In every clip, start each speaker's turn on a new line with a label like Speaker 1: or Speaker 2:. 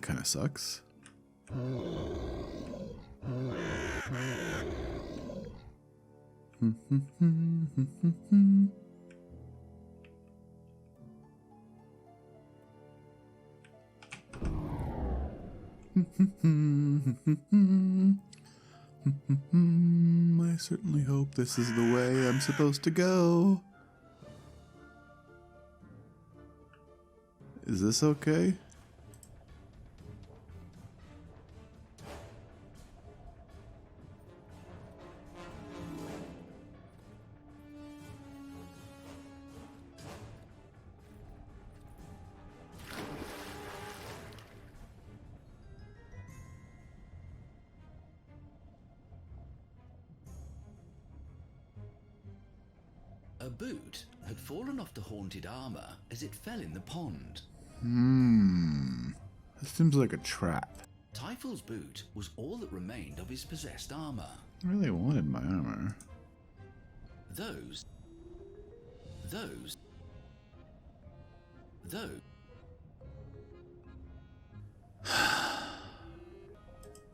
Speaker 1: kind of sucks. I certainly hope this is the way I'm supposed to go. Is this okay?
Speaker 2: A boot had fallen off the haunted armor as it fell in the pond.
Speaker 1: This seems like a trap.
Speaker 2: Typhil's boot was all that remained of his possessed armor.
Speaker 1: I really wanted my armor.
Speaker 2: Those.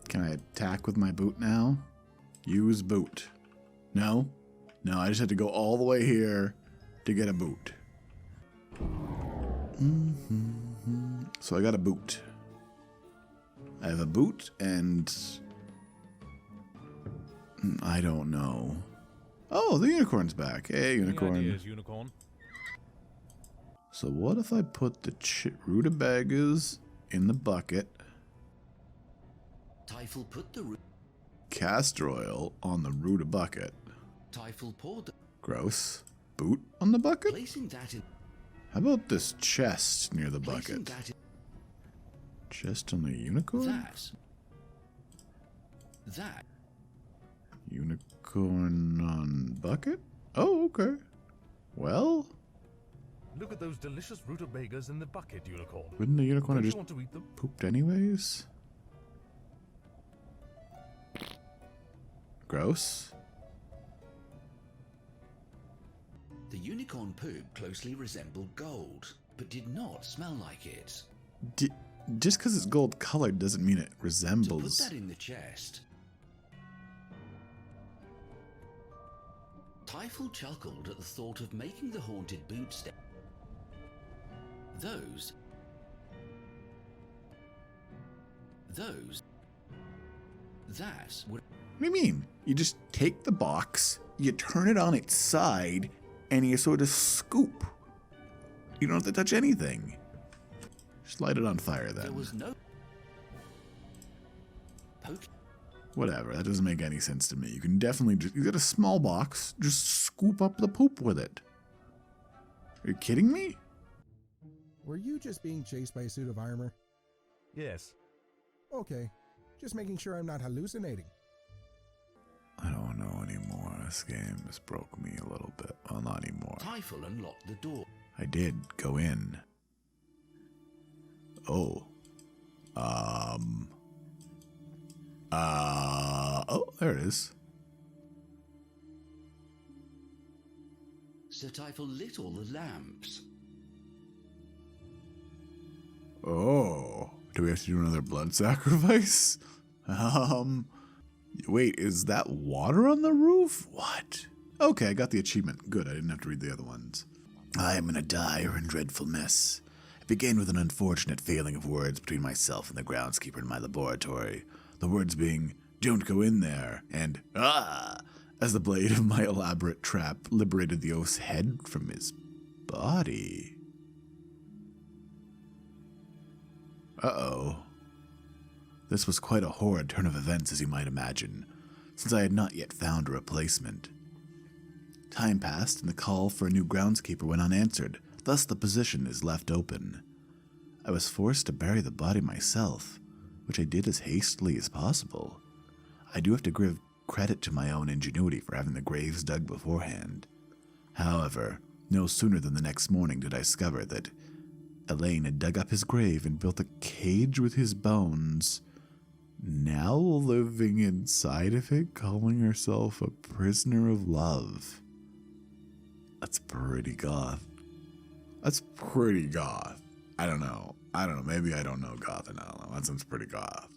Speaker 1: Can I attack with my boot now? Use boot. No? No, I just had to go all the way here to get a boot. So I got a boot. I have a boot and... I don't know. Oh, the unicorn's back. Hey, unicorn.
Speaker 3: Any ideas, unicorn?
Speaker 1: So what if I put the rutabagas in the bucket,
Speaker 2: Typhil put the
Speaker 1: castor oil on the rutabucket.
Speaker 2: Typhil poured the...
Speaker 1: Gross. Boot on the bucket?
Speaker 2: Placing that in...
Speaker 1: How about this chest near the
Speaker 2: Placing
Speaker 1: bucket?
Speaker 2: that in...
Speaker 1: Chest on the unicorn?
Speaker 2: That.
Speaker 1: Unicorn on bucket? Oh, okay. Well,
Speaker 3: Look at those delicious rutabagas in the bucket, unicorn.
Speaker 1: wouldn't the unicorn have
Speaker 3: Don't you
Speaker 1: just
Speaker 3: want to eat them?
Speaker 1: pooped anyways? Gross.
Speaker 2: The unicorn poop closely resembled gold, but did not smell like it.
Speaker 1: Just because it's gold colored doesn't mean it
Speaker 2: To put
Speaker 1: resembles.
Speaker 2: that in the chest, Typhil chuckled at the thought of making the haunted boot step. Those. That would...
Speaker 1: What do you mean? You just take the box, you turn it on its side, and you sort of scoop. You don't have to touch anything. Just light it on fire
Speaker 2: There
Speaker 1: then.
Speaker 2: was no... Poke...
Speaker 1: Whatever, that doesn't make any sense to me. You can definitely just, you got a small box, just scoop up the poop with it. Are you kidding me?
Speaker 4: Were you just being chased by a suit of armor?
Speaker 3: Yes.
Speaker 4: Okay, just making sure I'm not hallucinating.
Speaker 1: I don't know anymore. This game just broke me a little bit. Well, not anymore.
Speaker 2: Typhil unlocked the door.
Speaker 1: I did go in. Oh. Oh, there it is.
Speaker 2: Sir Typhil lit all the lamps.
Speaker 1: Oh. Do we have to do another blood sacrifice? Wait, is that water on the roof? What? Okay, I got the achievement. Good, I didn't have to read the other ones. I am in a dire and dreadful mess. It began with an unfortunate failing of words between myself and the groundskeeper in my laboratory. The words being, "Don't go in there," and "Ah!" as the blade of my elaborate trap liberated the oaf's head from his body. Uh-oh. This was quite a horrid turn of events, as you might imagine, since I had not yet found a replacement. Time passed, and the call for a new groundskeeper went unanswered, thus the position is left open. I was forced to bury the body myself, which I did as hastily as possible. I do have to give credit to my own ingenuity for having the graves dug beforehand. However, no sooner than the next morning did I discover that Elaine had dug up his grave and built a cage with his bones, now living inside of it, calling herself a prisoner of love. That's pretty goth. That's pretty goth. I don't know. I don't know, maybe I don't know goth, and I don't know, that sounds pretty goth.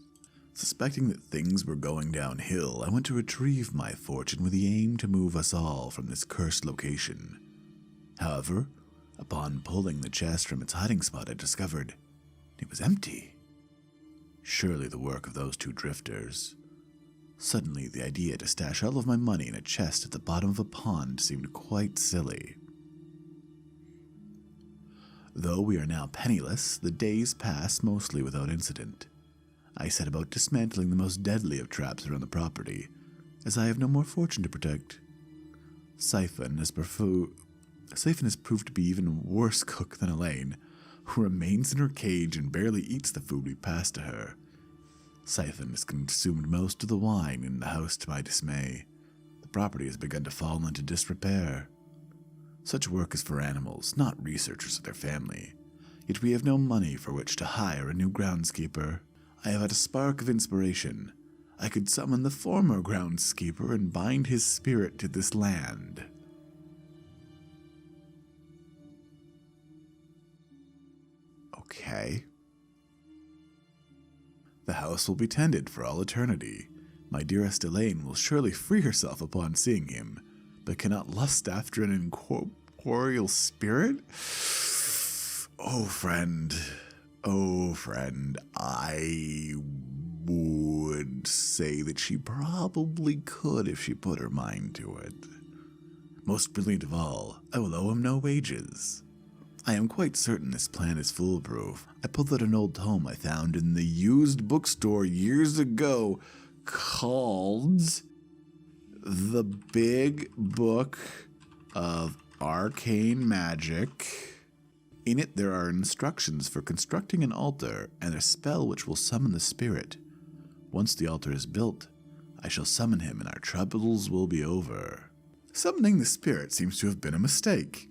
Speaker 1: Suspecting that things were going downhill, I went to retrieve my fortune with the aim to move us all from this cursed location. However, upon pulling the chest from its hiding spot, I discovered it was empty. Surely the work of those two drifters. Suddenly, the idea to stash all of my money in a chest at the bottom of a pond seemed quite silly. Though we are now penniless, the days pass mostly without incident. I set about dismantling the most deadly of traps around the property, as I have no more fortune to protect. Siphon has proved to be even worse cook than Elaine, who remains in her cage and barely eats the food we pass to her. Siphon has consumed most of the wine in the house to my dismay. The property has begun to fall into disrepair. Such work is for animals, not researchers or their family. Yet we have no money for which to hire a new groundskeeper. I have had a spark of inspiration. I could summon the former groundskeeper and bind his spirit to this land. Okay. The house will be tended for all eternity. My dearest Elaine will surely free herself upon seeing him, but cannot lust after an incorporeal spirit? Oh, friend, I would say that she probably could if she put her mind to it. Most brilliant of all, I will owe him no wages. I am quite certain this plan is foolproof. I pulled out an old tome I found in the used bookstore years ago called The Big Book of Arcane Magic. In it there are instructions for constructing an altar and a spell which will summon the spirit. Once the altar is built, I shall summon him and our troubles will be over. Summoning the spirit seems to have been a mistake.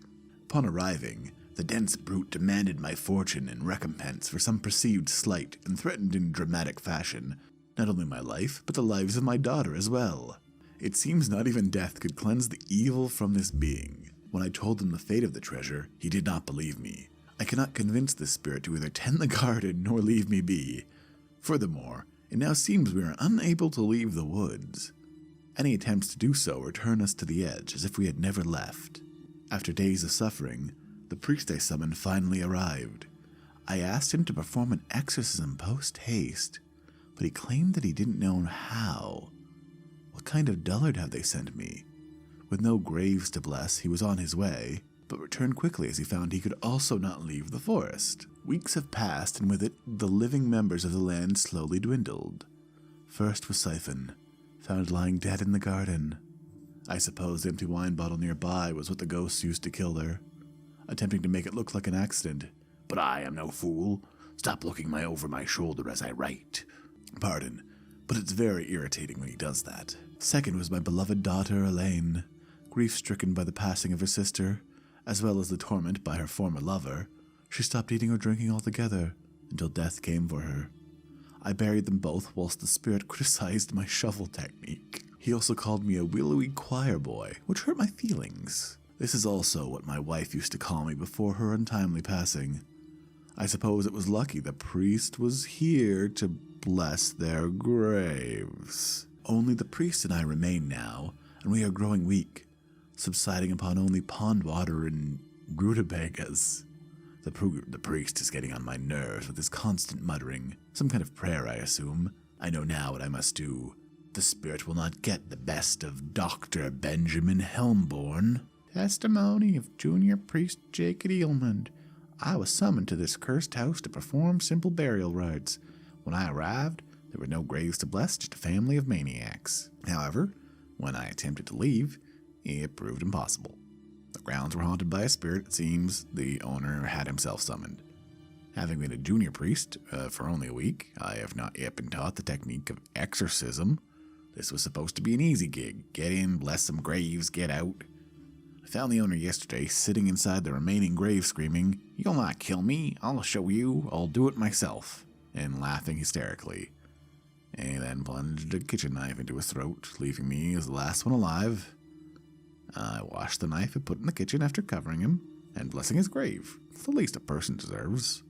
Speaker 1: Upon arriving, the dense brute demanded my fortune in recompense for some perceived slight and threatened in dramatic fashion not only my life, but the lives of my daughter as well. It seems not even death could cleanse the evil from this being. When I told him the fate of the treasure, he did not believe me. I cannot convince this spirit to either tend the garden nor leave me be. Furthermore, it now seems we are unable to leave the woods. Any attempts to do so return us to the edge as if we had never left. After days of suffering, the priest I summoned finally arrived. I asked him to perform an exorcism post-haste, but he claimed that he didn't know how. What kind of dullard have they sent me? With no graves to bless, he was on his way, but returned quickly as he found he could also not leave the forest. Weeks have passed, and with it, the living members of the land slowly dwindled. First was Siphon, found lying dead in the garden. I suppose the empty wine bottle nearby was what the ghosts used to kill her, attempting to make it look like an accident. But I am no fool. Stop looking over my shoulder as I write. Pardon, but it's very irritating when he does that. Second was my beloved daughter, Elaine. Grief-stricken by the passing of her sister, as well as the torment by her former lover, she stopped eating or drinking altogether, until death came for her. I buried them both whilst the spirit criticized my shovel technique. He also called me a willowy choir boy, which hurt my feelings. This is also what my wife used to call me before her untimely passing. I suppose it was lucky the priest was here to bless their graves. Only the priest and I remain now, and we are growing weak, subsiding upon only pond water and rutabagas. The priest is getting on my nerves with his constant muttering. Some kind of prayer, I assume. I know now what I must do. The spirit will not get the best of Dr. Benjamin Helmborn. Testimony of Junior Priest Jacob Eelmund. I was summoned to this cursed house to perform simple burial rites. When I arrived, there were no graves to bless, just a family of maniacs. However, when I attempted to leave, it proved impossible. The grounds were haunted by a spirit it seems the owner had himself summoned. Having been a junior priest for only a week, I have not yet been taught the technique of exorcism. This was supposed to be an easy gig. Get in, bless some graves, get out. I found the owner yesterday sitting inside the remaining grave screaming, "You'll not kill me, I'll show you, I'll do it myself," and laughing hysterically. He then plunged a kitchen knife into his throat, leaving me as the last one alive. I washed the knife and put it in the kitchen after covering him and blessing his grave. It's the least a person deserves.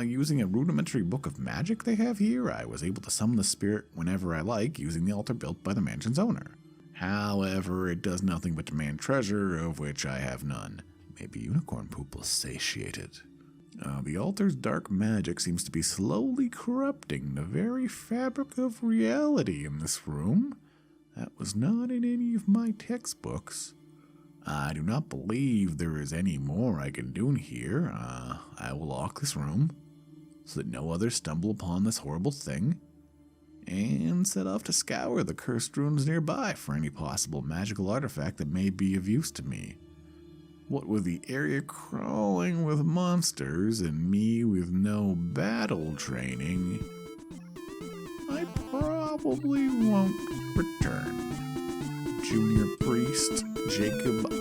Speaker 1: Using a rudimentary book of magic they have here, I was able to summon the spirit whenever I like using the altar built by the mansion's owner. However, it does nothing but demand treasure, of which I have none. Maybe unicorn poop will satiate it. The altar's dark magic seems to be slowly corrupting the very fabric of reality in this room. That was not in any of my textbooks. I do not believe there is any more I can do in here. I will lock this room so that no others stumble upon this horrible thing, and set off to scour the cursed ruins nearby for any possible magical artifact that may be of use to me. What with the area crawling with monsters and me with no battle training, I probably won't return. Junior Priest Jacob